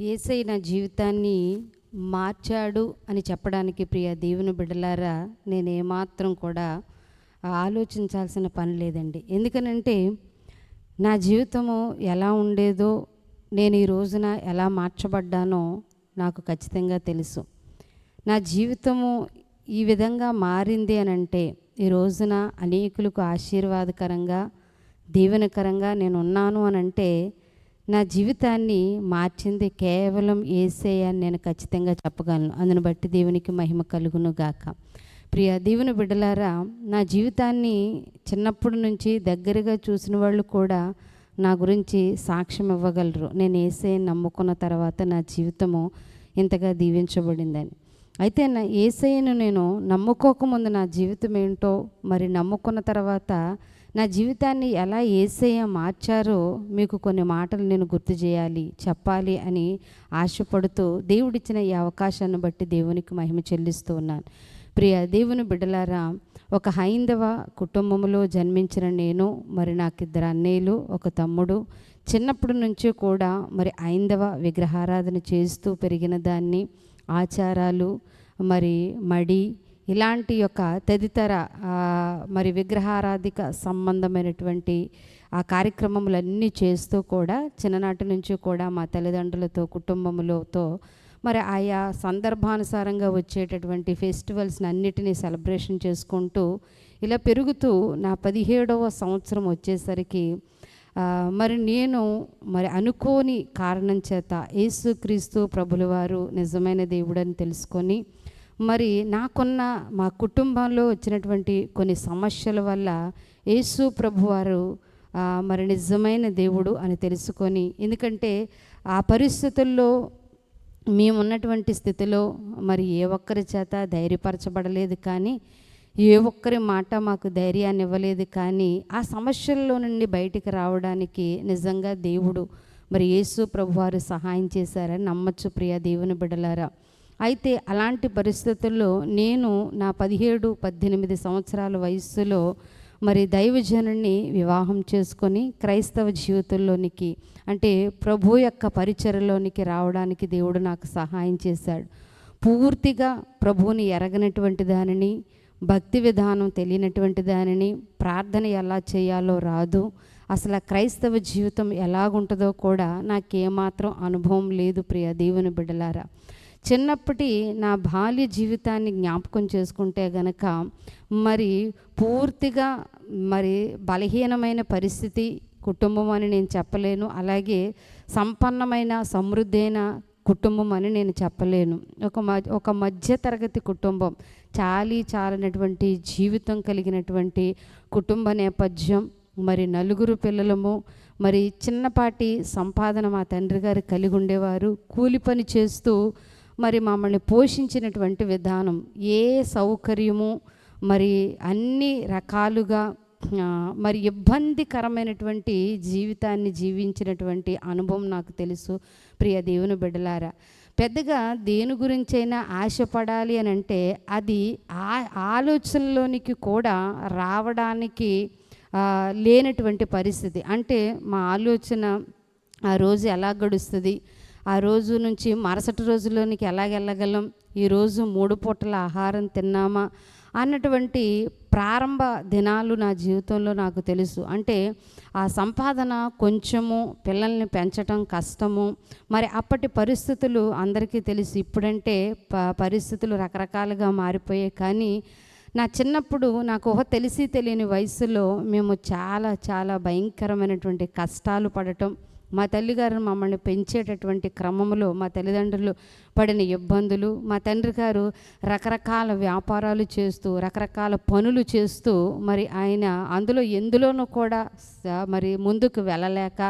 యేసయ్య నా జీవితాన్ని మార్చాడు అని చెప్పడానికి ప్రియ దేవుని బిడ్డలారా, నేను ఏమాత్రం కూడా ఆలోచించాల్సిన పని లేదండి. ఎందుకనంటే నా జీవితము ఎలా ఉండేదో, నేను ఈ రోజున ఎలా మార్చబడ్డానో నాకు ఖచ్చితంగా తెలుసు. నా జీవితము ఈ విధంగా మారింది అని అంటే, ఈ రోజున అనేకులకు ఆశీర్వాదకరంగా దీవెనకరంగా నేను ఉన్నాను అని అంటే, నా జీవితాన్ని మార్చింది కేవలం యేసయ్య అని నేను ఖచ్చితంగా చెప్పగలను. అందును బట్టి దేవునికి మహిమ కలుగును గాక. ప్రియ దేవుని బిడ్డలారా, నా జీవితాన్ని చిన్నప్పటి నుంచి దగ్గరగా చూసిన వాళ్ళు కూడా నా గురించి సాక్ష్యం ఇవ్వగలరు. నేను యేసయ్యని నమ్ముకున్న తర్వాత నా జీవితము ఇంతగా దీవించబడిందని. అయితే నా యేసయ్యను నేను నమ్ముకోకముందు నా జీవితం ఏంటో, మరి నమ్ముకున్న తర్వాత నా జీవితాన్ని ఎలా యేసయ్య మార్చారో మీకు కొన్ని మాటలు నేను గుర్తు చేయాలి, చెప్పాలి అని ఆశపడుతూ దేవుడిచ్చిన ఈ అవకాశాన్ని బట్టి దేవునికి మహిమ చెల్లిస్తూ ఉన్నాను. ప్రియ దేవుని బిడ్డలారా, ఒక హైందవ కుటుంబంలో జన్మించిన నేను, మరి నాకు 2 అన్నయ్యలు, ఒక తమ్ముడు. చిన్నప్పటి నుంచి కూడా మరి హైందవ విగ్రహారాధన చేస్తూ పెరిగిన దాన్ని, ఆచారాలు, మరి మడి ఇలాంటి యొక్క తదితర మరి విగ్రహారాధిక సంబంధమైనటువంటి ఆ కార్యక్రమములన్నీ చేస్తూ కూడా చిన్ననాటి నుంచి కూడా మా తల్లిదండ్రులతో కుటుంబములతో మరి ఆయా సందర్భానుసారంగా వచ్చేటటువంటి ఫెస్టివల్స్ని అన్నిటినీ సెలబ్రేషన్ చేసుకుంటూ ఇలా పెరుగుతూ నా 17వ సంవత్సరం వచ్చేసరికి మరి నేను మరి అనుకోని కారణం చేత యేసుక్రీస్తు ప్రభుల వారు నిజమైన దేవుడని తెలుసుకొని, మరి నాకున్న మా కుటుంబంలో వచ్చినటువంటి కొన్ని సమస్యల వల్ల యేసు ప్రభువారు మరి నిజమైన దేవుడు అని తెలుసుకొని, ఎందుకంటే ఆ పరిస్థితుల్లో మేమున్నటువంటి స్థితిలో మరి ఏ ఒక్కరి చేత ధైర్యపరచబడలేదు, కానీ ఏ ఒక్కరి మాట మాకు ధైర్యాన్ని ఇవ్వలేదు. కానీ ఆ సమస్యల్లో నుండి బయటికి రావడానికి నిజంగా దేవుడు మరి యేసు ప్రభువారు సహాయం చేశారని నమ్మచ్చు ప్రియ దేవుని బిడ్డలారా. అయితే అలాంటి పరిస్థితుల్లో నేను నా 17-18 సంవత్సరాల వయస్సులో మరి దైవజనుని వివాహం చేసుకొని క్రైస్తవ జీవితంలోనికి, అంటే ప్రభు యొక్క పరిచర్యలోనికి రావడానికి దేవుడు నాకు సహాయం చేశాడు. పూర్తిగా ప్రభువుని ఎరగనటువంటి దానిని, భక్తి విధానం తెలియనటువంటి దానిని, ప్రార్థన ఎలా చేయాలో రాదు, అసలు క్రైస్తవ జీవితం ఎలాగుంటుందో కూడా నాకేమాత్రం అనుభవం లేదు ప్రియ దేవుని బిడ్డలారా. చిన్నప్పటి నా బాల్య జీవితాన్ని జ్ఞాపకం చేసుకుంటే గనక మరి పూర్తిగా మరి బలహీనమైన పరిస్థితి కుటుంబం అని నేను చెప్పలేను, అలాగే సంపన్నమైన సమృద్ధైన కుటుంబం అని నేను చెప్పలేను. ఒక మధ్య తరగతి కుటుంబం, చాలినటువంటి జీవితం కలిగినటువంటి కుటుంబ నేపథ్యం. మరి 4 పిల్లలము, మరి చిన్నపాటి సంపాదన మా తండ్రి గారు కలిగి ఉండేవారు. కూలి పని చేస్తూ మరి మమ్మల్ని పోషించినటువంటి విధానం, ఏ సౌకర్యము మరి అన్ని రకాలుగా మరి ఇబ్బందికరమైనటువంటి జీవితాన్ని జీవించినటువంటి అనుభవం నాకు తెలుసు ప్రియ దేవుని బిడ్డలారా. పెద్దగా దేని గురించైనా ఆశపడాలి అని అంటే అది ఆలోచనలోనికి కూడా రావడానికి లేనటువంటి పరిస్థితి. అంటే మా ఆలోచన ఆ రోజు ఎలా గడుస్తుంది, ఆ రోజు నుంచి మరుసటి రోజులోనికి ఎలా వెళ్ళగలం, ఈరోజు 3 పూటల ఆహారం తిన్నామా అన్నటువంటి ప్రారంభ దినాలు నా జీవితంలో నాకు తెలుసు. అంటే ఆ సంపాదన కొంచెము, పిల్లల్ని పెంచటం కష్టము. మరి అప్పటి పరిస్థితులు అందరికీ తెలుసు. ఇప్పుడంటే పరిస్థితులు రకరకాలుగా మారిపోయాయి, కానీ నా చిన్నప్పుడు నాకు తెలిసి తెలియని వయసులో మేము చాలా భయంకరమైనటువంటి కష్టాలు పడటం, మా తల్లిగారు మమ్మల్ని పెంచేటటువంటి క్రమంలో మా తల్లిదండ్రులు పడిన ఇబ్బందులు, మా తండ్రి గారు రకరకాల వ్యాపారాలు చేస్తూ రకరకాల పనులు చేస్తూ మరి ఆయన అందులో ఎందులోనూ కూడా మరి ముందుకు వెళ్ళలేక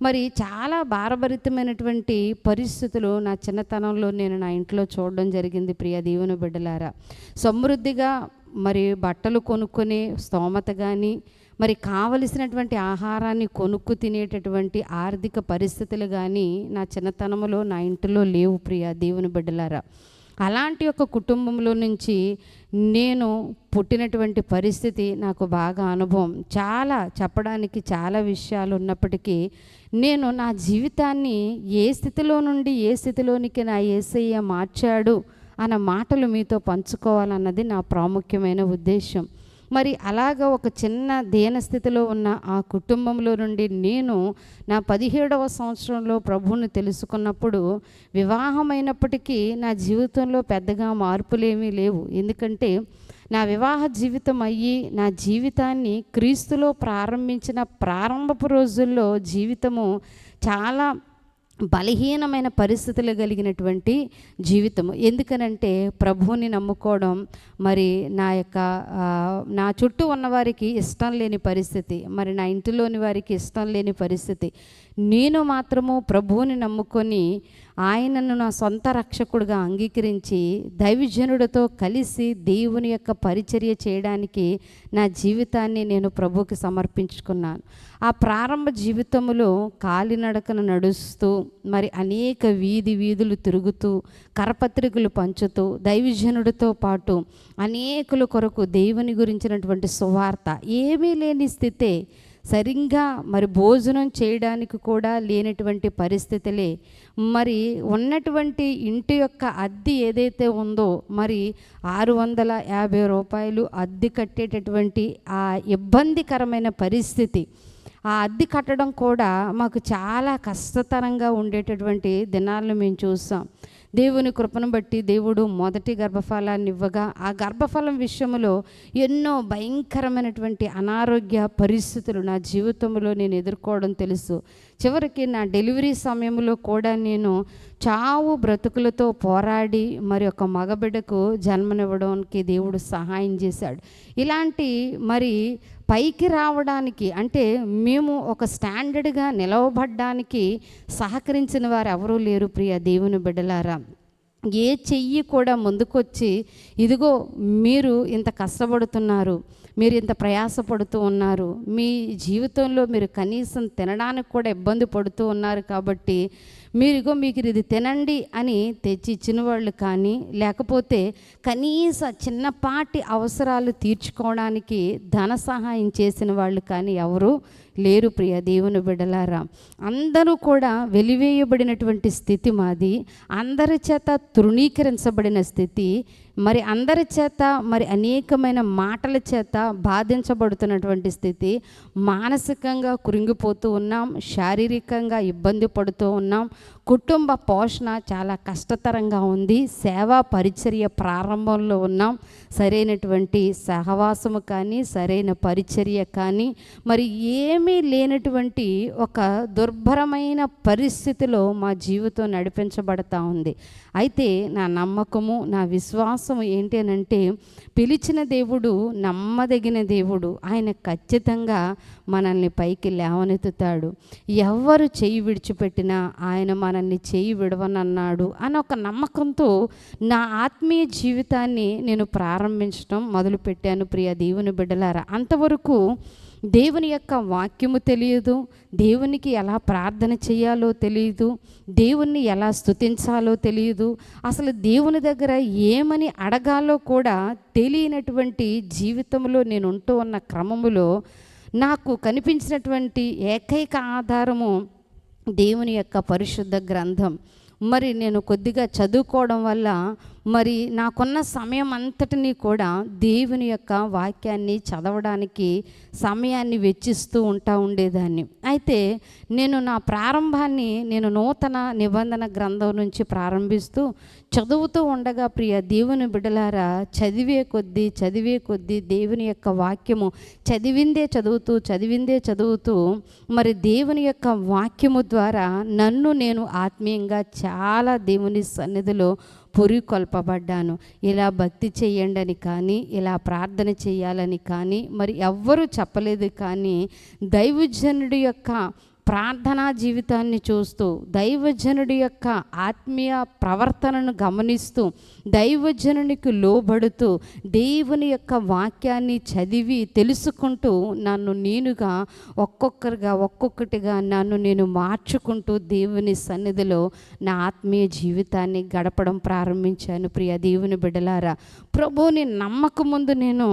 మరి చాలా భారభరితమైనటువంటి పరిస్థితులు నా చిన్నతనంలో నేను నా ఇంట్లో చూడడం జరిగింది ప్రియ దేవుని బిడ్డలారా. సమృద్ధిగా మరి బట్టలు కొనుక్కునే స్తోమత కానీ, మరి కావలసినటువంటి ఆహారాన్ని కొనుక్కు తినేటటువంటి ఆర్థిక పరిస్థితులు కానీ నా చిన్నతనంలో నా ఇంటిలో లేవు ప్రియ దేవుని బిడ్డలారా. అలాంటి ఒక కుటుంబంలో నుంచి నేను పుట్టినటువంటి పరిస్థితి నాకు బాగా అనుభవం. చాలా చెప్పడానికి చాలా విషయాలు ఉన్నప్పటికీ నేను నా జీవితాన్ని ఏ స్థితిలో నుండి ఏ స్థితిలోనికి నా యేసయ్య మార్చాడు అన్న మాటలు మీతో పంచుకోవాలన్నది నా ప్రాముఖ్యమైన ఉద్దేశం. మరి అలాగ ఒక చిన్న దీనస్థితిలో ఉన్న ఆ కుటుంబంలో నుండి నేను నా 17వ సంవత్సరంలో ప్రభువుని తెలుసుకున్నప్పుడు వివాహమైనప్పటికీ నా జీవితంలో పెద్దగా మార్పులేమీ లేవు. ఎందుకంటే నా వివాహ జీవితం అయ్యి నా జీవితాన్ని క్రీస్తులో ప్రారంభించిన ప్రారంభపు రోజుల్లో జీవితము చాలా బలహీనమైన పరిస్థితులు కలిగినటువంటి జీవితము. ఎందుకనంటే ప్రభువుని నమ్ముకోవడం మరి నా చుట్టూ ఉన్నవారికి ఇష్టం లేని పరిస్థితి, మరి నా ఇంటిలోని వారికి ఇష్టం లేని పరిస్థితి. నేను మాత్రము ప్రభువుని నమ్ముకొని ఆయనను నా సొంత రక్షకుడిగా అంగీకరించి దైవజనుడితో కలిసి దేవుని యొక్క పరిచర్య చేయడానికి నా జీవితాన్ని నేను ప్రభువుకి సమర్పించుకున్నాను. ఆ ప్రారంభ జీవితంలో కాలినడకన నడుస్తూ మరి అనేక వీధులు తిరుగుతూ కరపత్రికలు పంచుతూ దైవజనుడితో పాటు అనేకుల కొరకు దేవుని గురించినటువంటి సువార్త ఏమీ లేని స్థితే, సరిగ్గా మరి భోజనం చేయడానికి కూడా లేనటువంటి పరిస్థితులే, మరి ఉన్నటువంటి ఇంటి యొక్క అద్దె ఏదైతే ఉందో మరి 650 రూపాయలు అద్దె కట్టేటటువంటి ఆ ఇబ్బందికరమైన పరిస్థితి. ఆ అద్దె కట్టడం కూడా మాకు చాలా కష్టతరంగా ఉండేటటువంటి దినాలను మేము చూసాం. దేవుని కృపను బట్టి దేవుడు మొదటి గర్భఫలాన్ని ఇవ్వగా ఆ గర్భఫలం విషయంలో ఎన్నో భయంకరమైనటువంటి అనారోగ్య పరిస్థితులు నా జీవితంలో నేను ఎదుర్కోవడం తెలుసు. చివరికి నా డెలివరీ సమయంలో కూడా నేను చావు బ్రతుకులతో పోరాడి మరి ఒక మగబిడ్డకు జన్మనివ్వడానికి దేవుడు సహాయం చేశాడు. ఇలాంటి మరి పైకి రావడానికి అంటే మేము ఒక స్టాండర్డ్గా నిలవబడ్డానికి సహకరించిన వారు ఎవరూ లేరు ప్రియ దేవుని బిడ్డలారా. ఏ చెయ్యి కూడా ముందుకొచ్చి ఇదిగో మీరు ఇంత కష్టపడుతున్నారు, మీరు ఇంత ప్రయాసపడుతూ ఉన్నారు, మీ జీవితంలో మీరు కనీసం తినడానికి కూడా ఇబ్బంది పడుతూ ఉన్నారు కాబట్టి మీకు ఇది తినండి అని తెచ్చి ఇచ్చిన వాళ్ళు కానీ, లేకపోతే కనీస చిన్నపాటి అవసరాలు తీర్చుకోవడానికి ధన సహాయం చేసిన వాళ్ళు కానీ ఎవరు లేరు ప్రియ దేవుని బిడ్డలారా. అందరూ కూడా వెలివేయబడినటువంటి స్థితి మాది, అందరి చేత తృణీకరించబడిన స్థితి, మరి అందరి చేత మరి అనేకమైన మాటల చేత బాధించబడుతున్నటువంటి స్థితి. మానసికంగా కృంగిపోతూ ఉన్నాం, శారీరకంగా ఇబ్బంది పడుతూ ఉన్నాం, కుటుంబ పోషణ చాలా కష్టతరంగా ఉంది, సేవా పరిచర్య ప్రారంభంలో ఉన్నాం, సరైనటువంటి సహవాసము కానీ సరైన పరిచర్య కానీ మరి ఏమీ లేనటువంటి ఒక దుర్భరమైన పరిస్థితిలో మా జీవితం నడిపించబడతా ఉంది. అయితే నా నమ్మకము నా విశ్వాసము ఏంటి అనంటే పిలిచిన దేవుడు నమ్మదగిన దేవుడు, ఆయన ఖచ్చితంగా మనల్ని పైకి లేవనెత్తుతాడు. ఎవరు చెయ్యి విడిచిపెట్టినా ఆయన మనల్ని చెయ్యి విడవనన్నాడు అని ఒక నమ్మకంతో నా ఆత్మీయ జీవితాన్ని నేను ప్రారంభించడం మొదలుపెట్టాను ప్రియ దేవుని బిడ్డలారా. అంతవరకు దేవుని యొక్క వాక్యము తెలియదు, దేవునికి ఎలా ప్రార్థన చేయాలో తెలియదు, దేవుణ్ణి ఎలా స్తుతించాలో తెలియదు, అసలు దేవుని దగ్గర ఏమని అడగాలో కూడా తెలియనటువంటి జీవితంలో నేను ఉంటూ ఉన్న క్రమములో నాకు కనిపించినటువంటి ఏకైక ఆధారము దేవుని యొక్క పరిశుద్ధ గ్రంథం. మరి నేను కొద్దిగా చదువుకోవడం వల్ల మరి నాకున్న సమయం అంతటినీ కూడా దేవుని యొక్క వాక్యాన్ని చదవడానికి సమయాన్ని వెచ్చిస్తూ ఉండేదాన్ని. అయితే నేను నా ప్రారంభాన్ని నేను నూతన నిబంధన గ్రంథం నుంచి ప్రారంభిస్తూ చదువుతూ ఉండగా ప్రియ దేవుని బిడ్డలారా, చదివే కొద్దీ దేవుని యొక్క వాక్యము చదివిందే చదువుతూ మరి దేవుని యొక్క వాక్యము ద్వారా నన్ను నేను ఆత్మీయంగా చాలా దేవుని సన్నిధిలో పురికొల్పబడ్డాను. ఇలా భక్తి చేయండి అని కానీ, ఇలా ప్రార్థన చేయాలని కానీ మరి ఎవ్వరూ చెప్పలేదు. కానీ దైవజనుడి యొక్క ప్రార్థనా జీవితాన్ని చూస్తూ, దైవజనుడి యొక్క ఆత్మీయ ప్రవర్తనను గమనిస్తూ, దైవజనునికి లోబడుతూ, దేవుని యొక్క వాక్యాన్ని చదివి తెలుసుకుంటూ, నన్ను నేనుగా ఒక్కొక్కటిగా నన్ను నేను మార్చుకుంటూ దేవుని సన్నిధిలో నా ఆత్మీయ జీవితాన్ని గడపడం ప్రారంభించాను. ప్రియ దేవుని బిడ్డలారా, ప్రభువుని నమ్మక ముందు నేను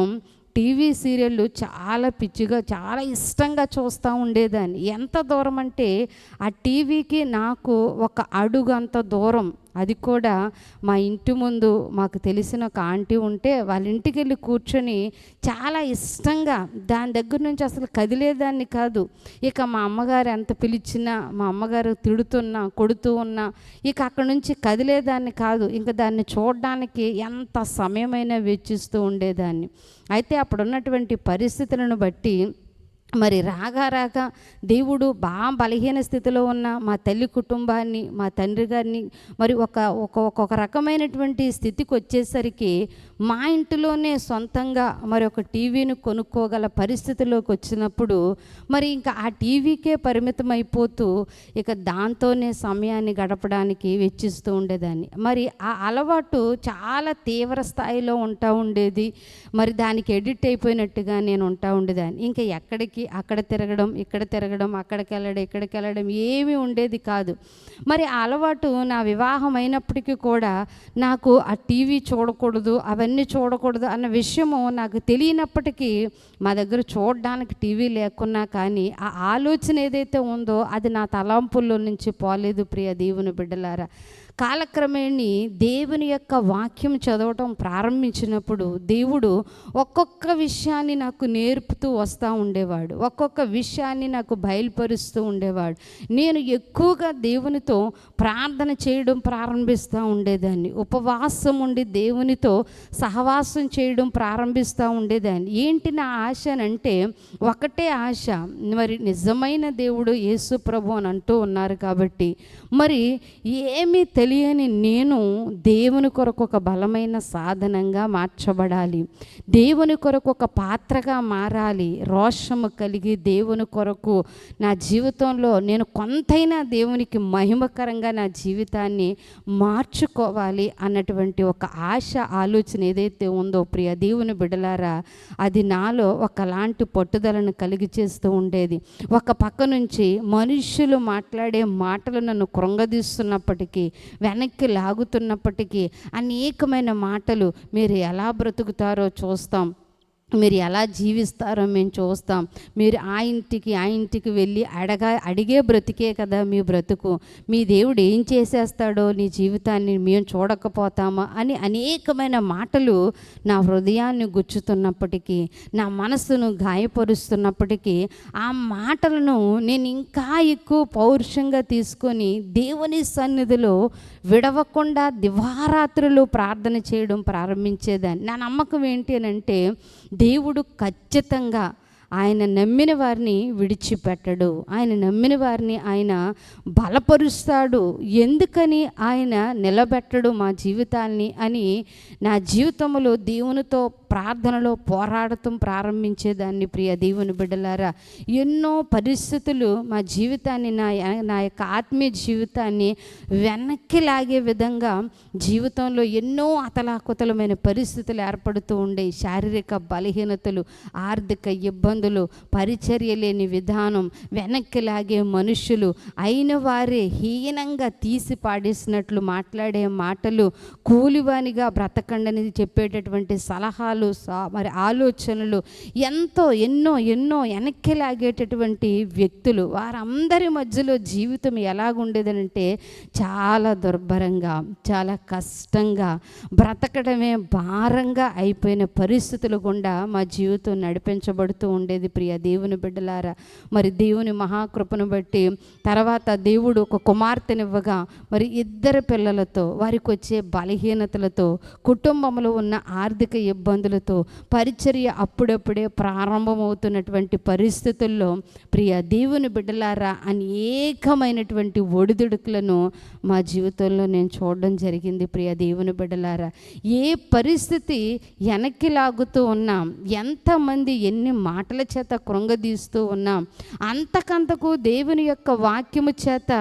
టీవీ సీరియళ్ళు చాలా పిచ్చిగా, చాలా ఇష్టంగా చూస్తూ ఉండేదాన్ని. ఎంత దూరం అంటే ఆ టీవీకి నాకు ఒక అడుగు అంత దూరం. అది కూడా మా ఇంటి ముందు మాకు తెలిసిన ఒక ఆంటీ ఉంటే వాళ్ళ ఇంటికి వెళ్ళి కూర్చొని చాలా ఇష్టంగా దాని దగ్గర నుంచి అసలు కదిలేదాన్ని కాదు. ఇక మా అమ్మగారు ఎంత పిలిచినా, మా అమ్మగారు తిడుతున్నా, కొడుతూ ఉన్నా ఇక అక్కడి నుంచి కదిలేదాన్ని కాదు. ఇంకా దాన్ని చూడడానికి ఎంత సమయమైనా వెచ్చిస్తూ ఉండేదాన్ని. అయితే అప్పుడున్నటువంటి పరిస్థితులను బట్టి మరి రాగా దేవుడు బాగా బలహీన స్థితిలో ఉన్న మా తల్లి కుటుంబాన్ని, మా తండ్రి గారిని మరి ఒక రకమైనటువంటి స్థితికి వచ్చేసరికి మా ఇంటిలోనే సొంతంగా మరి ఒక టీవీని కొనుక్కోగల పరిస్థితిలోకి వచ్చినప్పుడు మరి ఇంకా ఆ టీవీకే పరిమితం అయిపోతూ ఇక దాంతోనే సమయాన్ని గడపడానికి వెచ్చిస్తూ ఉండేదాన్ని. మరి ఆ అలవాటు చాలా తీవ్ర స్థాయిలో ఉంటా ఉండేది. మరి దానికి ఎడిట్ అయిపోయినట్టుగా నేను ఉంటా ఉండేదాన్ని. ఇంకా ఎక్కడికి అక్కడ తిరగడం, ఇక్కడ తిరగడం, అక్కడికి వెళ్ళడం, ఇక్కడికి వెళ్ళడం ఏమీ ఉండేది కాదు. మరి ఆ అలవాటు నా వివాహం అయినప్పటికీ కూడా నాకు ఆ టీవీ చూడకూడదు, అవన్నీ చూడకూడదు అన్న విషయము నాకు తెలియనప్పటికీ మా దగ్గర చూడడానికి టీవీ లేకున్నా కానీ ఆ ఆలోచన ఏదైతే ఉందో అది నా తలంపుల్లో నుంచి పోలేదు. ప్రియ దేవుని బిడ్డలారా, కాలక్రమేణి దేవుని యొక్క వాక్యం చదవటం ప్రారంభించినప్పుడు దేవుడు ఒక్కొక్క విషయాన్ని నాకు నేర్పుతూ వస్తూ ఉండేవాడు. ఒక్కొక్క విషయాన్ని నాకు బయలుపరుస్తూ ఉండేవాడు. నేను ఎక్కువగా దేవునితో ప్రార్థన చేయడం ప్రారంభిస్తూ ఉండేదాన్ని. ఉపవాసం ఉండి దేవునితో సహవాసం చేయడం ప్రారంభిస్తూ ఉండేదాన్ని. ఏంటి నా ఆశ అంటే ఒకటే ఆశ, మరి నిజమైన దేవుడు యేసు ప్రభు అని అంటూ ఉన్నారు కాబట్టి మరి ఏమీ తెలియని నేను దేవుని కొరకు ఒక బలమైన సాధనంగా మార్చబడాలి, దేవుని కొరకు ఒక పాత్రగా మారాలి, రోషము కలిగి దేవుని కొరకు నా జీవితంలో నేను కొంతైనా దేవునికి మహిమకరంగా నా జీవితాన్ని మార్చుకోవాలి అన్నటువంటి ఒక ఆశ, ఆలోచన ఏదైతే ఉందో ప్రియ దేవుని బిడ్డలారా, అది నాలో ఒకలాంటి పట్టుదలను కలిగి చేస్తూ ఉండేది. ఒక పక్క నుంచి మనుష్యులు మాట్లాడే మాటలు నన్ను కృంగదీస్తున్నప్పటికీ, వెనక్కి లాగుతున్నప్పటికీ, అనేకమైన మాటలు మీరు ఎలా బ్రతుకుతారో చూస్తాం, మీరు ఎలా జీవిస్తారో మేము చూస్తాం, మీరు ఆ ఇంటికి వెళ్ళి అడిగే బ్రతికే కదా మీ బ్రతుకు, మీ దేవుడు ఏం చేసేస్తాడో నీ జీవితాన్ని మేము చూడకపోతామా అని అనేకమైన మాటలు నా హృదయాన్ని గుచ్చుతున్నప్పటికీ, నా మనసును గాయపరుస్తున్నప్పటికీ ఆ మాటలను నేను ఇంకా ఎక్కువ పౌరుషంగా తీసుకొని దేవుని సన్నిధిలో విడవకుండా దివారాత్రులు ప్రార్థన చేయడం ప్రారంభించేదాన్ని. నా నమ్మకం ఏంటి అని అంటే దేవుడు ఖచ్చితంగా ఆయన నమ్మిన వారిని విడిచిపెట్టడు, ఆయన నమ్మిన వారిని ఆయన బలపరుస్తాడు. ఎందుకని ఆయన నిలబెట్టడు మా జీవితాన్ని అని నా జీవితంలో దేవునితో ప్రార్థనలో పోరాడటం ప్రారంభించేదాన్ని. ప్రియ దేవుని బిడ్డలారా, ఎన్నో పరిస్థితులు మా జీవితాన్ని, నా యొక్క ఆత్మీయ జీవితాన్ని వెనక్కి లాగే విధంగా జీవితంలో ఎన్నో అతలాకుతలమైన పరిస్థితులు ఏర్పడుతూ ఉండేవి. శారీరక బలహీనతలు, ఆర్థిక ఇబ్బందులు, పరిచర్య లేని విధానం, వెనక్కి లాగే మనుషులు, అయిన వారే హీనంగా తీసి పాడేసినట్లు మాట్లాడే మాటలు, కూలివానిగా బ్రతకండని చెప్పేటటువంటి సలహాలు, మరి ఆలోచనలు, ఎన్నో వెనక్కి లాగేటటువంటి వ్యక్తులు, వారందరి మధ్యలో జీవితం ఎలాగుండేదనంటే చాలా దుర్భరంగా, చాలా కష్టంగా, బ్రతకడమే భారంగా అయిపోయిన పరిస్థితులు గుండా మా జీవితం నడిపించబడుతూ ఉండేది. ప్రియ దేవుని బిడ్డలారా, మరి దేవుని మహాకృపను బట్టి తర్వాత దేవుడు ఒక కుమార్తెనివ్వగా మరి 2 పిల్లలతో, వారికి వచ్చే బలహీనతలతో, కుటుంబంలో ఉన్న ఆర్థిక ఇబ్బందులు ఇబ్బందులతో పరిచర్య అప్పుడప్పుడే ప్రారంభమవుతున్నటువంటి పరిస్థితుల్లో ప్రియ దేవుని బిడ్డలారా అనేకమైనటువంటి ఒడిదుడుకులను మా జీవితంలో నేను చూడడం జరిగింది. ప్రియ దేవుని బిడ్డలారా, ఏ పరిస్థితి వెనక్కి లాగుతూ ఉన్నాం, ఎంతమంది ఎన్ని మాటల చేత కృంగదీస్తూ ఉన్నాం, అంతకంతకు దేవుని యొక్క వాక్యము చేత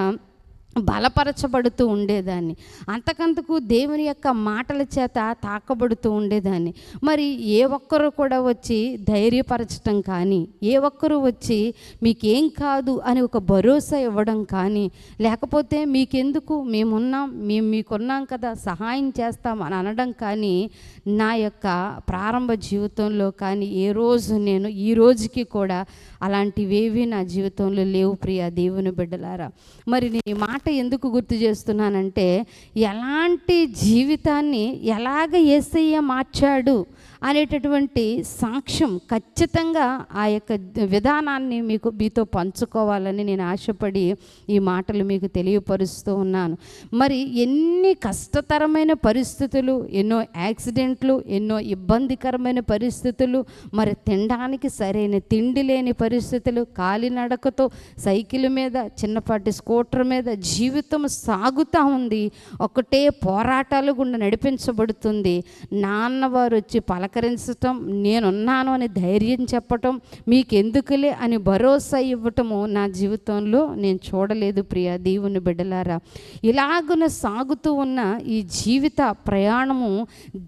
బలపరచబడుతూ ఉండేదాన్ని, అంతకంతకు దేవుని యొక్క మాటల చేత తాకబడుతూ ఉండేదాన్ని. మరి ఏ ఒక్కరు కూడా వచ్చి ధైర్యపరచటం కానీ, ఏ ఒక్కరు వచ్చి మీకేం కాదు అని ఒక భరోసా ఇవ్వడం కానీ, లేకపోతే మీకెందుకు మేమున్నాం, మేము మీకున్నాం కదా సహాయం చేస్తాం అని అనడం కానీ నా యొక్క ప్రారంభ జీవితంలో కానీ ఏ రోజు నేను ఈ రోజుకి కూడా అలాంటివేవి నా జీవితంలో లేవు. ప్రియ దేవుని బిడ్డలారా, మరి నేను ఈ మాట ఎందుకు గుర్తు చేస్తున్నానంటే, ఎలాంటి జీవితాన్ని ఎలాగ యేసయ్య మార్చాడు అనేటటువంటి సాక్ష్యం ఖచ్చితంగా ఆ యొక్క విధానాన్ని మీతో పంచుకోవాలని నేను ఆశపడి ఈ మాటలు మీకు తెలియపరుస్తూ ఉన్నాను. మరి ఎన్ని కష్టతరమైన పరిస్థితులు, ఎన్నో యాక్సిడెంట్లు, ఎన్నో ఇబ్బందికరమైన పరిస్థితులు, మరి తినడానికి సరైన తిండి లేని పరిస్థితులు, కాలినడకతో సైకిల్ మీద చిన్నపాటి స్కూటర్ మీద జీవితం సాగుతూ ఉంది. ఒకటే పోరాటాలు గుండా నడిపించబడుతుంది. నాన్నవారు వచ్చి పలకరించటం, నేనున్నాను అని ధైర్యం చెప్పటం, మీకెందుకులే అని భరోసా ఇవ్వటము నా జీవితంలో నేను చూడలేదు. ప్రియ దేవుని బిడ్డలారా, ఇలాగున సాగుతూ ఉన్న ఈ జీవిత ప్రయాణము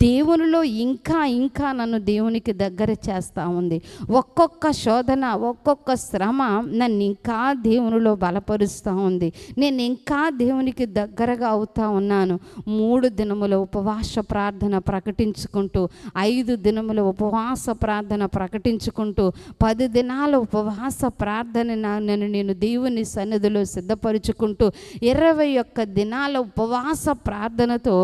దేవునిలో ఇంకా ఇంకా నన్ను దేవునికి దగ్గర చేస్తూ ఉంది. ఒక్కొక్క శోధన, ఒక్కొక్క శ్రమ నన్ను ఇంకా దేవునిలో బలపరుస్తూ ఉంది. నేను ఇంకా దేవునికి దగ్గరగా అవుతా ఉన్నాను. 3 దినముల ఉపవాస ప్రార్థన ప్రకటించుకుంటూ, 5 దినముల ఉపవాస ప్రార్థన ప్రకటించుకుంటూ, 10 దినాల ఉపవాస ప్రార్థన నేను దేవుని సన్నిధిలో సిద్ధపరుచుకుంటూ, 21 దినాల ఉపవాస ప్రార్థనతో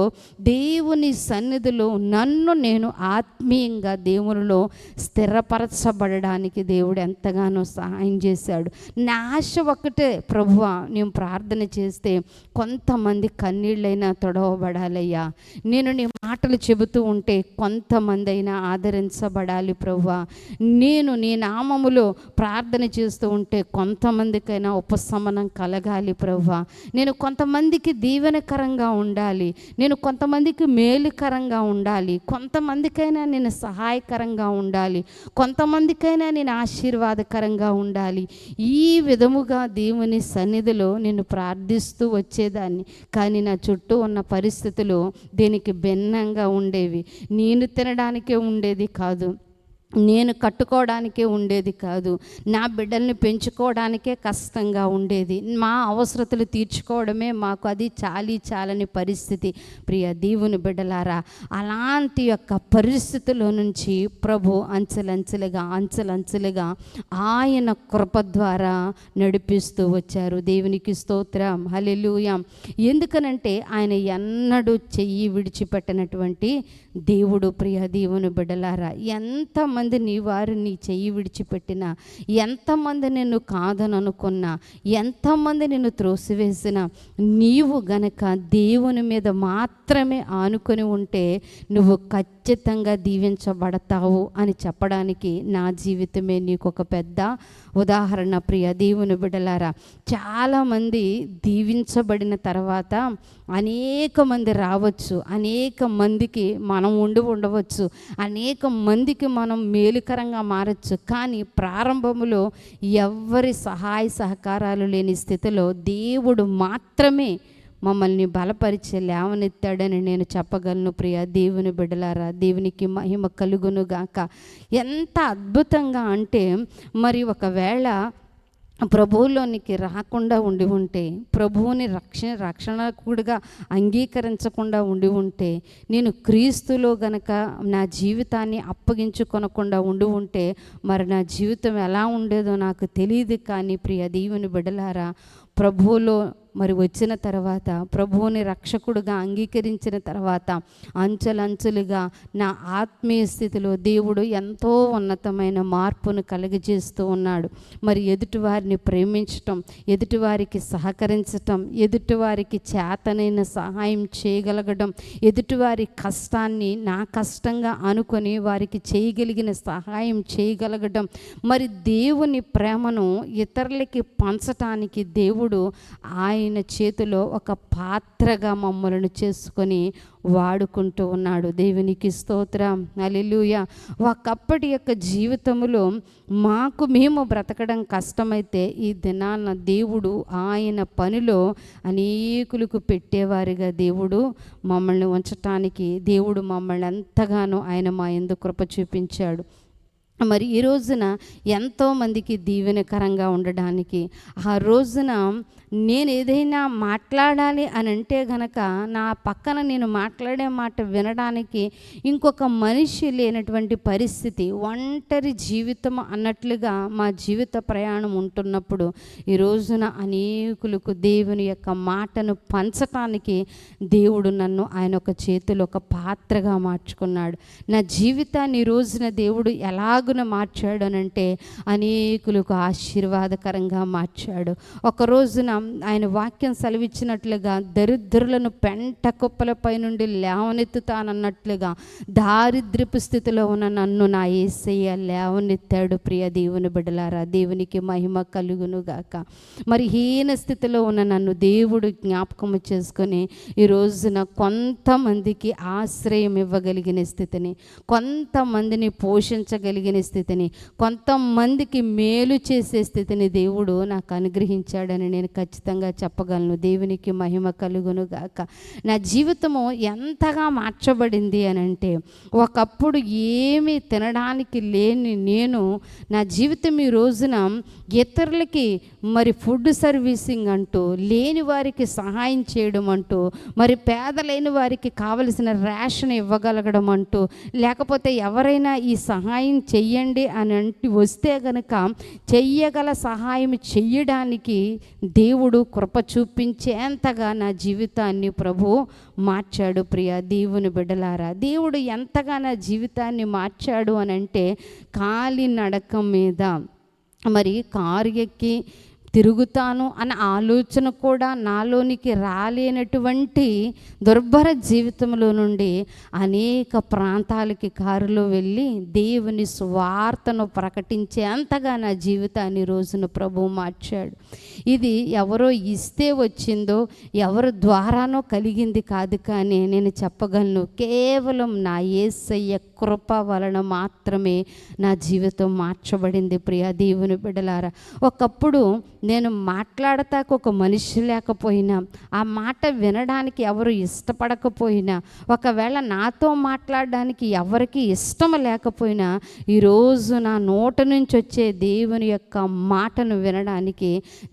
దేవుని సన్నిధిలో నన్ను నేను ఆత్మీయంగా దేవునిలో స్థిరపరచబడడానికి దేవుడు ఎంతగానో సహాయం చేశాడు. నా ఆశ ఒకటే, ప్రభువా నేను ప్రార్థన చేస్తే కొంతమంది కన్నీళ్ళైనా తొడవబడాలయ్యా, నేను నీ మాటలు చెబుతూ ఉంటే కొంతమంది అయినా ఆదరించబడాలి ప్రభువా, నేను నీ నామములో ప్రార్థన చేస్తూ ఉంటే కొంతమందికైనా ఉపశమనం కలగాలి ప్రభువా, నేను కొంతమందికి దీవెనకరంగా ఉండాలి, నేను కొంతమందికి మేలుకరంగా ఉండాలి, కొంతమందికైనా నేను సహాయకరంగా ఉండాలి, కొంతమందికైనా నేను ఆశీర్వాదకరంగా ఉండాలి. ఈ విధముగా దేవుని సన్నిధిలో నేను ప్రార్థిస్తూ వచ్చేదాన్ని. కానీ నా చుట్టూ ఉన్న పరిస్థితులు దీనికి భిన్నంగా ఉండేవి. నేను తినడానికే ఉండేది కాదు, నేను కట్టుకోవడానికే ఉండేది కాదు, నా బిడ్డల్ని పెంచుకోవడానికే కష్టంగా ఉండేది, మా అవసరతలు తీర్చుకోవడమే మాకు అది చాలని పరిస్థితి. ప్రియ దేవుని బిడ్డలారా, అలాంటి యొక్క పరిస్థితుల్లో నుంచి ప్రభు అంచెలంచెలుగా ఆయన కృప ద్వారా నడిపిస్తూ వచ్చారు. దేవునికి స్తోత్రం, హల్లెలూయా. ఎందుకనంటే ఆయన ఎన్నడూ చెయ్యి విడిచిపెట్టినటువంటి దేవుడు. ప్రియ దేవుని బిడ్డలారా, ఎంతమంది నీ వారు నీ చెయ్యి విడిచిపెట్టినా, ఎంతమంది నిన్ను కాదననుకున్నా, ఎంతమంది నిన్ను త్రోసివేసినా, నీవు గనక దేవుని మీద మాత్రమే ఆనుకొని ఉంటే నువ్వు ఖచ్చితంగా దీవించబడతావు అని చెప్పడానికి నా జీవితమే నీకు ఒక పెద్ద ఉదాహరణ. ప్రియ దేవుని బిడ్డలారా, చాలామంది దీవించబడిన తర్వాత అనేక మంది రావచ్చు, అనేక మందికి మనం ఉండవచ్చు, అనేక మందికి మనం మేలుకరంగా మారచ్చు. కానీ ప్రారంభంలో ఎవ్వరి సహాయ సహకారాలు లేని స్థితిలో దేవుడు మాత్రమే మమ్మల్ని బలపరిచి లేవనెత్తాడని నేను చెప్పగలను. ప్రియ దేవుని బిడ్డలారా, దేవునికి మహిమ కలుగునుగాక. ఎంత అద్భుతంగా అంటే, మరి ఒకవేళ ప్రభువులోనికి రాకుండా ఉండి ఉంటే, ప్రభువుని రక్షణకుడిగా అంగీకరించకుండా ఉండి ఉంటే, నేను క్రీస్తులో గనక నా జీవితాన్ని అప్పగించుకొనకుండా ఉండి ఉంటే మరి నా జీవితం ఎలా ఉండేదో నాకు తెలియదు. కానీ ప్రియ దేవుని బిడ్డలారా, ప్రభువులో మరి వచ్చిన తర్వాత ప్రభువుని రక్షకుడుగా అంగీకరించిన తర్వాత అంచెలంచెలుగా నా ఆత్మీయ స్థితిలో దేవుడు ఎంతో ఉన్నతమైన మార్పును కలిగజేస్తూ ఉన్నాడు. మరి ఎదుటివారిని ప్రేమించటం, ఎదుటివారికి సహకరించటం, ఎదుటివారికి చేతనైన సహాయం చేయగలగడం, ఎదుటివారి కష్టాన్ని నా కష్టంగా అనుకొని వారికి చేయగలిగిన సహాయం చేయగలగడం, మరి దేవుని ప్రేమను ఇతరులకి పంచటానికి దేవుడు ఆయన చేతిలో ఒక పాత్రగా మమ్మల్ని చేసుకొని వాడుకుంటూ ఉన్నాడు. దేవునికి స్తోత్రం, హల్లెలూయా. ఒకప్పటి యొక్క జీవితంలో మేము బ్రతకడం కష్టమైతే ఈ దినాన దేవుడు ఆయన పనిలో అనేకులకు పెట్టేవారిగా దేవుడు మమ్మల్ని ఉంచటానికి దేవుడు మమ్మల్ని ఎంతగానో ఆయన మా యందు కృప చూపించాడు. మరి ఈ రోజున ఎంతోమందికి దీవెనకరంగా ఉండడానికి, ఆ రోజున నేను ఏదైనా మాట్లాడాలి అని అంటే గనక నా పక్కన నేను మాట్లాడే మాట వినడానికి ఇంకొక మనిషి లేనటువంటి పరిస్థితి, ఒంటరి జీవితం అన్నట్లుగా మా జీవిత ప్రయాణం ఉంటున్నప్పుడు ఈ రోజున అనేకులకు దేవుని యొక్క మాటను పంచటానికి దేవుడు నన్ను ఆయన ఒక చేతిలో ఒక పాత్రగా మార్చుకున్నాడు. నా జీవితాన్ని ఈ రోజున దేవుడు ఎలాగున మార్చాడు అనంటే అనేకులకు ఆశీర్వాదకరంగా మార్చాడు. ఒక రోజున ఆయన వాక్యం సెలవిచ్చినట్లుగా దరిద్రులను పెంట కుప్పలపై నుండి లేవనెత్తుతానన్నట్లుగా దారిద్ర్యపు స్థితిలో ఉన్న నన్ను నా యేసయ్య లేవనెత్తాడు. ప్రియ దేవుని బిడ్డలారా, దేవునికి మహిమ కలుగును గాక. మరి హీన స్థితిలో ఉన్న నన్ను దేవుడు జ్ఞాపకం చేసుకొని ఈ రోజున కొంతమందికి ఆశ్రయం ఇవ్వగలిగిన స్థితిని, కొంతమందిని పోషించగలిగిన స్థితిని, కొంతమందికి మేలు చేసే స్థితిని దేవుడు నాకు అనుగ్రహించాడని నేను ఖచ్చితంగా చెప్పగలను. దేవునికి మహిమ కలుగును గాక. నా జీవితము ఎంతగా మార్చబడింది అని అంటే, ఒకప్పుడు ఏమీ తినడానికి లేని నేను నా జీవితం ఈ రోజున ఇతరులకి మరి ఫుడ్ సర్వీసింగ్ అంటూ, లేని వారికి సహాయం చేయడం అంటూ, మరి పేదలైన వారికి కావలసిన రేషన్ ఇవ్వగలగడం అంటూ, లేకపోతే ఎవరైనా ఈ సహాయం చెయ్యండి అని అంటే వస్తే గనక చెయ్యగల సహాయం చెయ్యడానికి దేవుడు కృప చూపించేంతగా నా జీవితాన్ని ప్రభు మార్చాడు. ప్రియ దేవుని బిడ్డలారా, దేవుడు ఎంతగా నా జీవితాన్ని మార్చాడు అని అంటే, కాలినడక మీద మరి కారు ఎక్కి తిరుగుతాను అన్న ఆలోచన కూడా నాలోనికి రాలేనటువంటి దుర్భర జీవితంలో నుండి అనేక ప్రాంతాలకి కారులో వెళ్ళి దేవుని సువార్తను ప్రకటించే అంతగా నా జీవితాన్ని రోజున ప్రభు మార్చాడు. ఇది ఎవరో ఇస్తే వచ్చిందో, ఎవరి ద్వారానో కలిగింది కాదు, కానీ నేను చెప్పగలను, కేవలం నా యేసయ్య కృప వలన మాత్రమే నా జీవితం మార్చబడింది. ప్రియ దేవుని బిడ్డలారా, ఒకప్పుడు నేను మాట్లాడతాకు ఒక మనిషి లేకపోయినా, ఆ మాట వినడానికి ఎవరు ఇష్టపడకపోయినా, ఒకవేళ నాతో మాట్లాడడానికి ఎవరికి ఇష్టం లేకపోయినా, ఈరోజు నా నోట నుంచి వచ్చే దేవుని యొక్క మాటను వినడానికి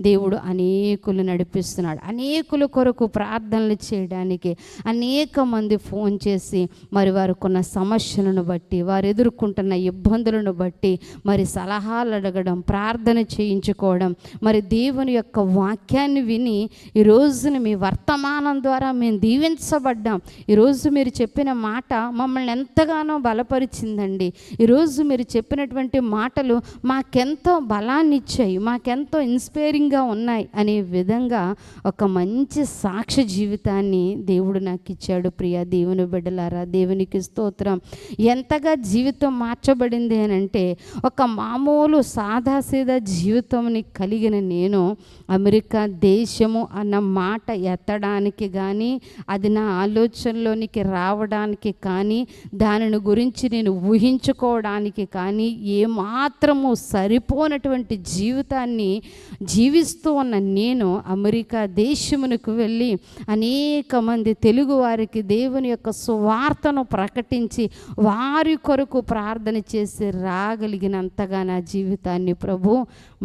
దేవుడు అనేకులు నడిపిస్తున్నాడు. అనేకుల కొరకు ప్రార్థనలు చేయడానికి అనేక మంది ఫోన్ చేసి మరి వారికున్న సమస్యలను బట్టి, వారు ఎదుర్కొంటున్న ఇబ్బందులను బట్టి మరి సలహాలు అడగడం, ప్రార్థన చేయించుకోవడం, మరి దేవుని యొక్క వాక్యాన్ని విని ఈరోజున మీ వర్తమానం ద్వారా మేము దీవించబడ్డాం, ఈరోజు మీరు చెప్పిన మాట మమ్మల్ని ఎంతగానో బలపరిచిందండి, ఈరోజు మీరు చెప్పినటువంటి మాటలు మాకెంతో బలాన్ని ఇచ్చాయి, మాకెంతో ఇన్స్పైరింగ్గా ఉన్నాయి అనే విధంగా ఒక మంచి సాక్ష్య జీవితాన్ని దేవుడు నాకు ఇచ్చాడు. ప్రియ దేవుని బిడ్డలారా, దేవునికి స్తోత్రం. ఎంతగా జీవితం మార్చబడింది అని అంటే, ఒక మామూలు సాదాసీదా జీవితంని కలిగిన నేను అమెరికా దేశము అన్న మాట ఎత్తడానికి కానీ, అది నా ఆలోచనలోనికి రావడానికి కానీ, దానిని గురించి నేను ఊహించుకోవడానికి కానీ ఏమాత్రము సరిపోనటువంటి జీవితాన్ని జీవిస్తూ ఉన్న నేను అమెరికా దేశమునకు వెళ్ళి అనేక మంది తెలుగు వారికి దేవుని యొక్క సువార్తను ప్రకటించి వారి కొరకు ప్రార్థన చేసి రాగలిగినంతగా నా జీవితాన్ని ప్రభు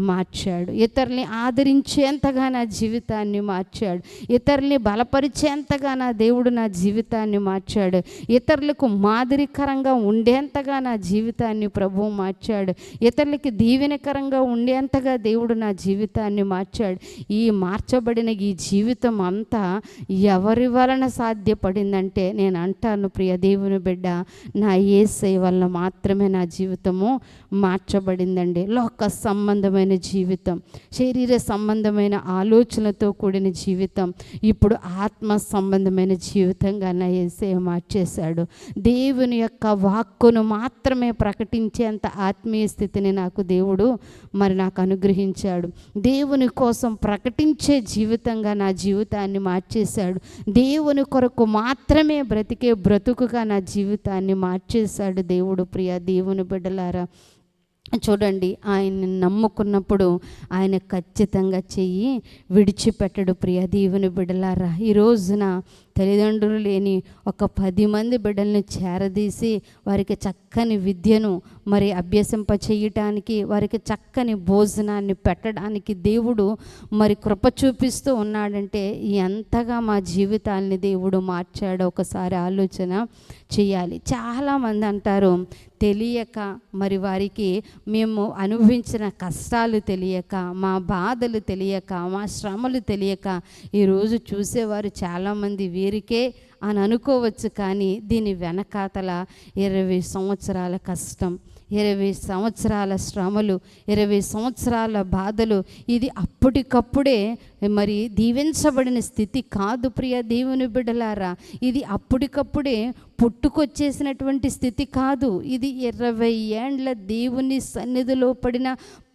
మార్చాడు. ఇతర ఇతరుల్ని ఆదరించేంతగా నా జీవితాన్ని మార్చాడు. ఇతరుల్ని బలపరిచేంతగా నా దేవుడు నా జీవితాన్ని మార్చాడు. ఇతరులకు మాదిరికరంగా ఉండేంతగా నా జీవితాన్ని ప్రభువు మార్చాడు. ఇతరులకి దీవెనకరంగా ఉండేంతగా దేవుడు నా జీవితాన్ని మార్చాడు. ఈ మార్చబడిన ఈ జీవితం అంతా ఎవరి వలన సాధ్యపడిందంటే నేను అంటాను ప్రియ దేవుని బిడ్డ, నా యేసయ్య వలన మాత్రమే నా జీవితము మార్చబడిందండి. లోక సంబంధమైన జీవితం, శరీర సంబంధమైన ఆలోచనలతో కూడిన జీవితం ఇప్పుడు ఆత్మ సంబంధమైన జీవితంగా నా యేసయ్య మార్చేశాడు. దేవుని యొక్క వాక్కును మాత్రమే ప్రకటించేంత ఆత్మీయ స్థితిని నాకు దేవుడు నాకు అనుగ్రహించాడు. దేవుని కోసం ప్రకటించే జీవితంగా నా జీవితాన్ని మార్చేశాడు. దేవుని కొరకు మాత్రమే బ్రతికే బ్రతుకుగా నా జీవితాన్ని మార్చేశాడు దేవుడు. ప్రియ దేవుని బిడ్డలారా, చూడండి, ఆయన్ని నమ్ముకున్నప్పుడు ఆయన ఖచ్చితంగా చెయ్యి విడిచిపెట్టడు. ప్రియ దేవుని బిడ్డలారా, ఈ రోజున తల్లిదండ్రులు లేని ఒక 10 మంది బిడ్డల్ని చేరదీసి వారికి చక్కని విద్యను అభ్యసింప చేయటానికి, వారికి చక్కని భోజనాన్ని పెట్టడానికి దేవుడు కృప చూపిస్తూ ఉన్నాడంటే ఎంతగా మా జీవితాల్ని దేవుడు మార్చాడో ఒకసారి ఆలోచన చేయాలి. చాలామంది అంటారు తెలియక, వారికి మేము అనుభవించిన కష్టాలు తెలియక, మా బాధలు తెలియక, మా శ్రమలు తెలియక ఈరోజు చూసేవారు చాలామంది వీరికే అని అనుకోవచ్చు. కానీ దీని వెనకాతల 20 సంవత్సరాల కష్టం, 20 సంవత్సరాల శ్రమలు, 20 సంవత్సరాల బాధలు, ఇది అప్పటికప్పుడే దీవించబడిన స్థితి కాదు ప్రియ దేవుని బిడ్డలారా. ఇది అప్పటికప్పుడే పుట్టుకొచ్చేసినటువంటి స్థితి కాదు. ఇది 20 ఏండ్ల దేవుని సన్నిధిలో పడిన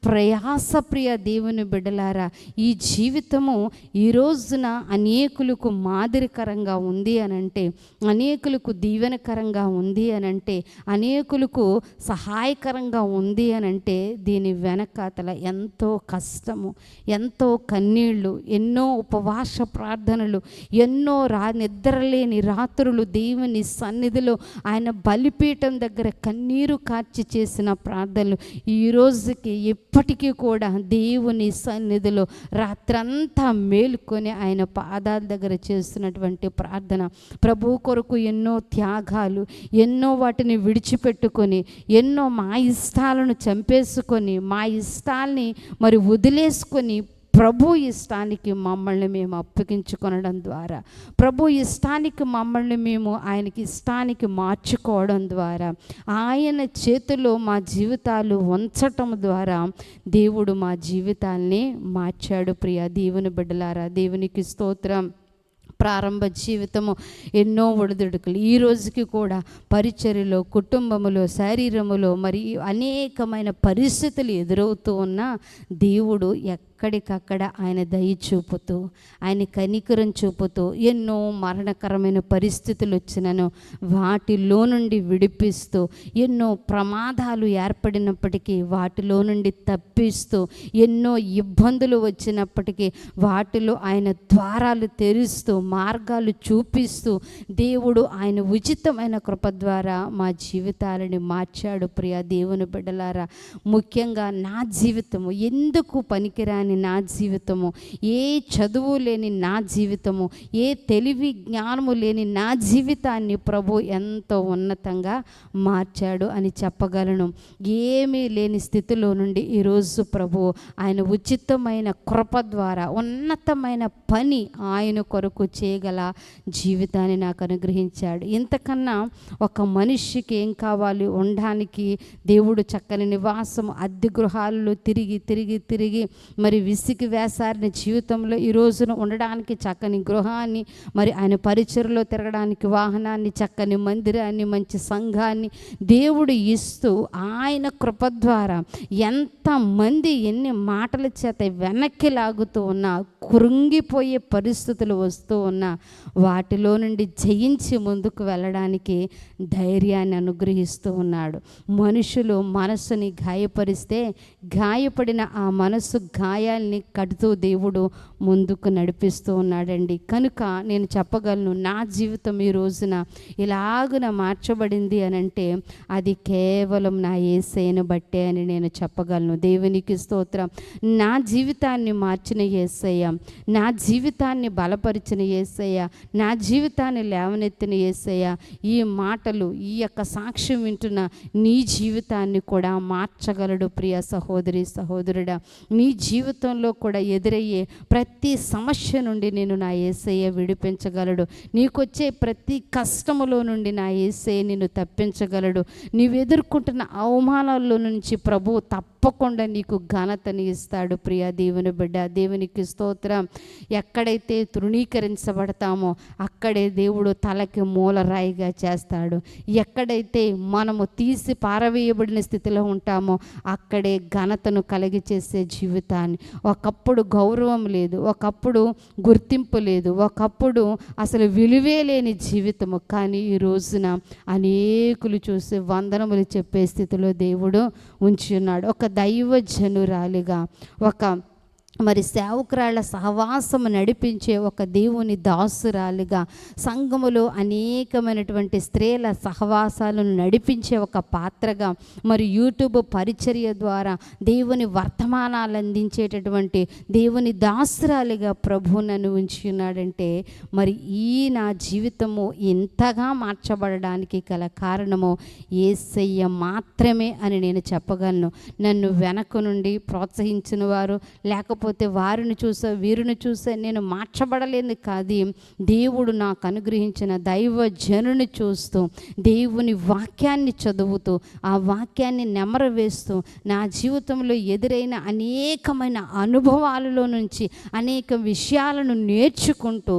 ప్రయాస ప్రియ దేవుని బిడ్డలారా. ఈ జీవితము ఈ రోజున అనేకులకు మాదిరికరంగా ఉంది అనంటే, అనేకులకు దీవెనకరంగా ఉంది అనంటే, అనేకులకు సహాయకరంగా ఉంది అనంటే దీని వెనకాతల ఎంతో కష్టము, ఎంతో కన్నీళ్ళు, ఎన్నో ఉపవాస ప్రార్థనలు, ఎన్నో నిద్రలేని రాత్రులు దేవుని సన్నిధిలో ఆయన బలిపీఠం దగ్గర కన్నీరు కార్చి చేసిన ప్రార్థనలు ఈ రోజుకి ఇప్పటికీ కూడా దేవుని సన్నిధిలో రాత్రంతా మేలుకొని ఆయన పాదాల దగ్గర చేస్తున్నటువంటి ప్రార్థన. ప్రభు కొరకు ఎన్నో త్యాగాలు, ఎన్నో వాటిని విడిచిపెట్టుకొని, ఎన్నో మా ఇష్టాలను చంపేసుకొని, మా ఇష్టాల్ని వదిలేసుకొని ప్రభు ఇష్టానికి మమ్మల్ని మేము అప్పగించుకొనడం ద్వారా, ప్రభు ఇష్టానికి మమ్మల్ని మేము ఆయనకి ఇష్టానికి మార్చుకోవడం ద్వారా, ఆయన చేతిలో మా జీవితాలు ఉంచటం ద్వారా దేవుడు మా జీవితాల్ని మార్చాడు. ప్రియ దేవుని బిడ్డలారా, దేవునికి స్తోత్రం. ప్రారంభ జీవితము ఎన్నో ఒడిదుడుకులు, ఈ రోజుకి కూడా పరిచర్యలో, కుటుంబములో, శరీరములో అనేకమైన పరిస్థితులు ఎదురవుతూ ఉన్న దేవుడు ఎక్కడికక్కడ ఆయన దయ చూపుతూ, ఆయన కనికరం చూపుతూ, ఎన్నో మరణకరమైన పరిస్థితులు వచ్చినను వాటిలో నుండి విడిపిస్తూ, ఎన్నో ప్రమాదాలు ఏర్పడినప్పటికీ వాటిలో నుండి తప్పిస్తూ, ఎన్నో ఇబ్బందులు వచ్చినప్పటికీ వాటిలో ఆయన ద్వారాలు తెరుస్తూ, మార్గాలు చూపిస్తూ దేవుడు ఆయన ఉచితమైన కృప ద్వారా మా జీవితాలని మార్చాడు. ప్రియ దేవుని బిడ్డలారా, ముఖ్యంగా నా జీవితము, ఎందుకు పనికిరాని నా జీవితము, ఏ చదువు లేని నా జీవితము, ఏ తెలివి జ్ఞానము లేని నా జీవితాన్ని ప్రభు ఎంతో ఉన్నతంగా మార్చాడు అని చెప్పగలను. ఏమీ లేని స్థితిలో నుండి ఈరోజు ప్రభు ఆయన ఉచితమైన కృప ద్వారా ఉన్నతమైన పని ఆయన కొరకు చేయగల జీవితాన్ని నాకు అనుగ్రహించాడు. ఇంతకన్నా ఒక మనిషికి ఏం కావాలి? ఉండడానికి దేవుడు చక్కని నివాసం, అద్దె గృహాల్లో తిరిగి తిరిగి తిరిగి విసిగి వేసారిన జీవితంలో ఈ రోజున ఉండడానికి చక్కని గృహాన్ని, ఆయన పరిచర్లో తిరగడానికి వాహనాన్ని, చక్కని మందిరాన్ని, మంచి సంఘాన్ని దేవుడు ఇస్తూ ఆయన కృప ద్వారా ఎంతమంది ఎన్ని మాటల చేత వెనక్కి లాగుతూ ఉన్నా, కృంగిపోయే పరిస్థితులు వస్తూ ఉన్నా వాటిలో నుండి జయించి ముందుకు వెళ్ళడానికి ధైర్యాన్ని అనుగ్రహిస్తూ ఉన్నాడు. మనుషులు మనసుని గాయపరిస్తే గాయపడిన ఆ మనసు గాయ గాయాల్ని కడుతూ దేవుడు ముందుకు నడిపిస్తూ ఉన్నాడండి. కనుక నేను చెప్పగలను, నా జీవితం ఈ రోజున ఇలాగున మార్చబడింది అని అంటే అది కేవలం నా యేసయ్యను బట్టే అని నేను చెప్పగలను. దేవునికి స్తోత్రం. నా జీవితాన్ని మార్చిన యేసయ్య, నా జీవితాన్ని బలపరిచిన యేసయ్య, నా జీవితాన్ని లేవనెత్తిన యేసయ్య ఈ మాటలు, ఈ యొక్క సాక్ష్యం వింటున్న నీ జీవితాన్ని కూడా మార్చగలడు. ప్రియ సహోదరి సహోదరుడా, నీ జీవితంలో కూడా ఎదురయ్యే ప్రతి సమస్య నుండి నేను నా యేసయ్య విడిపించగలడు. నీకొచ్చే ప్రతి కష్టములో నుండి నా యేసయ్య నిన్ను తప్పించగలడు. నీవు ఎదుర్కొంటున్న అవమానాల్లో నుంచి ప్రభువు తప్పకుండా నీకు ఘనతని ఇస్తాడు. ప్రియ దేవుని బిడ్డ, దేవునికి స్తోత్రం. ఎక్కడైతే తృణీకరించబడతామో అక్కడే దేవుడు తలకి మూలరాయిగా చేస్తాడు. ఎక్కడైతే మనము తీసి పారవేయబడిన స్థితిలో ఉంటామో అక్కడే ఘనతను కలిగి చేసే జీవితాన్ని, ఒకప్పుడు గౌరవం లేదు, ఒకప్పుడు గుర్తింపు లేదు, ఒకప్పుడు అసలు విలువే లేని జీవితము, కానీ ఈ రోజున అనేకులు చూసి వందనములు చెప్పే స్థితిలో దేవుడు ఉంచి ఉన్నాడు. ఒక దైవజనురాలిగా, ఒక సేవకురాళ్ళ సహవాసము నడిపించే ఒక దేవుని దాసురాలిగా, సంఘములో అనేకమైనటువంటి స్త్రీల సహవాసాలను నడిపించే ఒక పాత్రగా, మరి యూట్యూబ్ పరిచర్య ద్వారా దేవుని వర్తమానాలు అందించేటటువంటి దేవుని దాసురాలిగా ప్రభు నన్ను ఉంచి ఉన్నాడంటే, మరి ఈ నా జీవితము ఇంతగా మార్చబడడానికి గల కారణము యేసయ్య మాత్రమే అని నేను చెప్పగలను. నన్ను వెనక నుండి ప్రోత్సహించిన వారు, లేకపోతే వారిని చూసా వీరిని చూసా నేను మార్చబడలేని కాదు, దేవుడు నాకు అనుగ్రహించిన దైవజనుని చూస్తూ, దేవుని వాక్యాన్ని చదువుతూ, ఆ వాక్యాన్ని నెమరవేస్తూ, నా జీవితంలో ఎదురైన అనేకమైన అనుభవాలలో నుంచి అనేక విషయాలను నేర్చుకుంటూ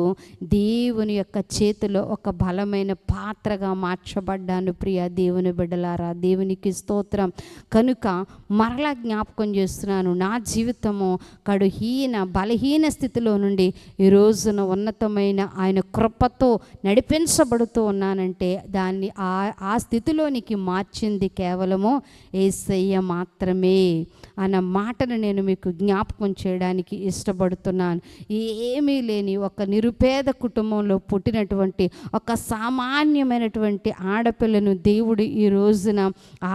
దేవుని యొక్క చేతిలో ఒక బలమైన పాత్రగా మార్చబడ్డాను. ప్రియ దేవుని బిడ్డలారా, దేవునికి స్తోత్రం. కనుక మరలా జ్ఞాపకం చేస్తున్నాను, నా జీవితము బలహీన స్థితిలో నుండి ఈ రోజున ఉన్నతమైన ఆయన కృపతో నడిపించబడుతూ ఉన్నానంటే దాన్ని ఆ స్థితిలోనికి మార్చింది కేవలము యేసయ్య మాత్రమే అన్న మాటను నేను మీకు జ్ఞాపకం చేయడానికి ఇష్టపడుతున్నాను. ఏమీ లేని ఒక నిరుపేద కుటుంబంలో పుట్టినటువంటి ఒక సామాన్యమైనటువంటి ఆడపిల్లను దేవుడు ఈ రోజున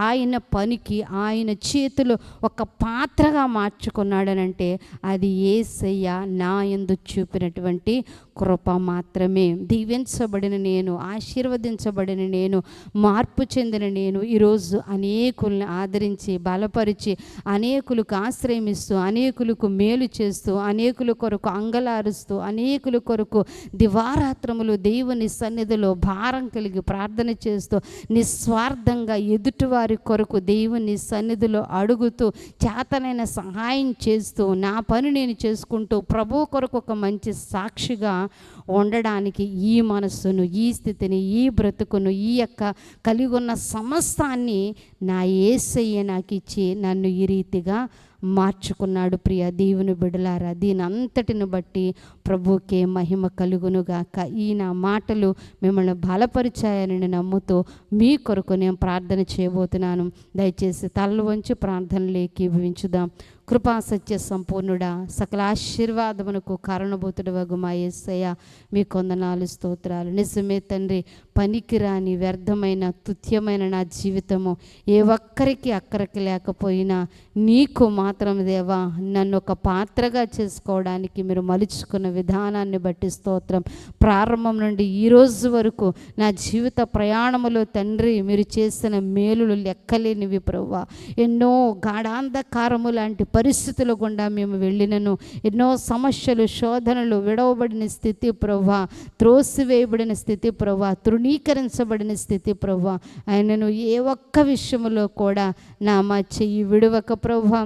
ఆయన పనికి, ఆయన చేతిలో ఒక పాత్రగా మార్చుకున్నాడనంటే అది యేసయ్య నా యందు చూపినటువంటి కృప మాత్రమే. దీవించబడిన నేను, ఆశీర్వదించబడిన నేను, మార్పు చెందిన నేను ఈరోజు అనేకుల్ని ఆదరించి బలపరిచి, అనేకులకు ఆశ్రయమిస్తూ, అనేకులకు మేలు చేస్తూ, అనేకుల కొరకు అంగలారుస్తూ, అనేకుల కొరకు దివారాత్రములు దేవుని సన్నిధిలో భారం కలిగి ప్రార్థన చేస్తూ, నిస్వార్థంగా ఎదుటివారి కొరకు దేవుని సన్నిధిలో అడుగుతూ, చేతనైన సహాయం చేస్తూ, నా పని నేను చేసుకుంటూ ప్రభు కొరకు ఒక మంచి సాక్షిగా ఉండడానికి ఈ మనస్సును, ఈ స్థితిని, ఈ బ్రతుకును, ఈ యొక్క కలిగి ఉన్న సమస్తాన్ని నా యేసయ్య నాకు ఇచ్చి నన్ను ఈ రీతిగా మార్చుకున్నాడు. ప్రియ దేవుని బిడలారా, దీని అంతటిని బట్టి ప్రభుకే మహిమ కలుగునుగాక. ఈ నా మాటలు మిమ్మల్ని బలపరిచాయని నమ్ముతూ మీ కొరకు నేను ప్రార్థన చేయబోతున్నాను. దయచేసి తలలు వంచి ప్రార్థనలు ఏకీభవించుదాం. కృపా సత్య సంపూర్ణుడా, సకల ఆశీర్వాదమునకు కారణభూతుడు వగు మా యేసయ్య, మీ కొందనాలు స్తోత్రాలు. నిజమే తండ్రి, పనికిరాని వ్యర్థమైన తుత్యమైన నా జీవితము ఏ ఒక్కరికి అక్కరికి లేకపోయినా నీకు మాత్రం దేవా నన్ను ఒక పాత్రగా చేసుకోవడానికి మీరు మలుచుకున్న విధానాన్ని బట్టి స్తోత్రం. ప్రారంభం నుండి ఈరోజు వరకు నా జీవిత ప్రయాణములో తండ్రి మీరు చేసిన మేలులు లెక్కలేనివి ప్రభువా. ఎన్నో గాఢాంధకారము లాంటి పరిస్థితుల గుండా మేము వెళ్ళినను, ఎన్నో సమస్యలు, శోధనలు, విడవబడిన స్థితి ప్రభువా, త్రోసివేయబడిన స్థితి ప్రభువా, తృణీకరించబడిన స్థితి ప్రభువా, ఆయనను ఏ ఒక్క విషయంలో కూడా నా మా చెయ్యి విడవక ప్రభువా.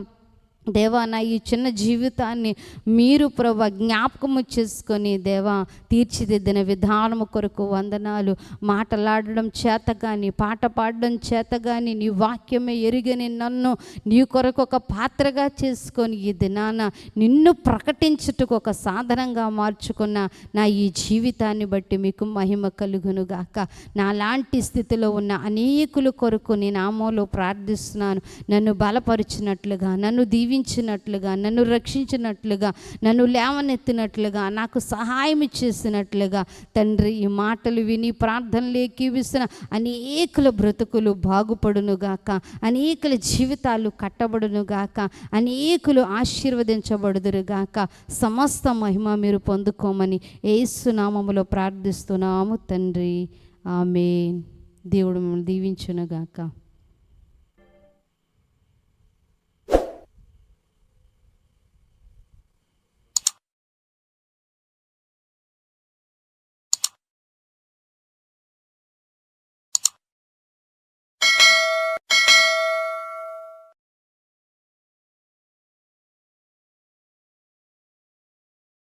దేవా, నా ఈ చిన్న జీవితాన్ని మీరు ప్రభు జ్ఞాపకము చేసుకొని దేవా తీర్చిదిద్దిన విధానము కొరకు వందనాలు. మాటలాడడం చేత కానీ, పాట పాడడం చేత కానీ, నీ వాక్యమే ఎరుగని నన్ను నీ కొరకు ఒక పాత్రగా చేసుకొని ఈ దినాన నిన్ను ప్రకటించుటకు ఒక సాధనంగా మార్చుకున్న నా ఈ జీవితాన్ని బట్టి మీకు మహిమ కలుగునుగాక. నా లాంటి స్థితిలో ఉన్న అనేకుల కొరకు నీ నామంలో ప్రార్థిస్తున్నాను. నన్ను బలపరిచినట్లుగా, నన్ను దీవించినట్లుగా, నన్ను రక్షించినట్లుగా, నన్ను లేవనెత్తినట్లుగా, నాకు సహాయం చేసినట్లుగా తండ్రి, ఈ మాటలు విని ప్రార్థనలు ఏకీవిస్తున్న అనేకుల బ్రతుకులు బాగుపడునుగాక, అనేకుల జీవితాలు కట్టబడునుగాక, అనేకులు ఆశీర్వదించబడుదురుగాక. సమస్త మహిమ మీరు పొందుకోమని యేసు నామములో ప్రార్థిస్తున్నాము తండ్రి. ఆమేన్. దేవుడు మిమ్మల్ని దీవించునుగాక.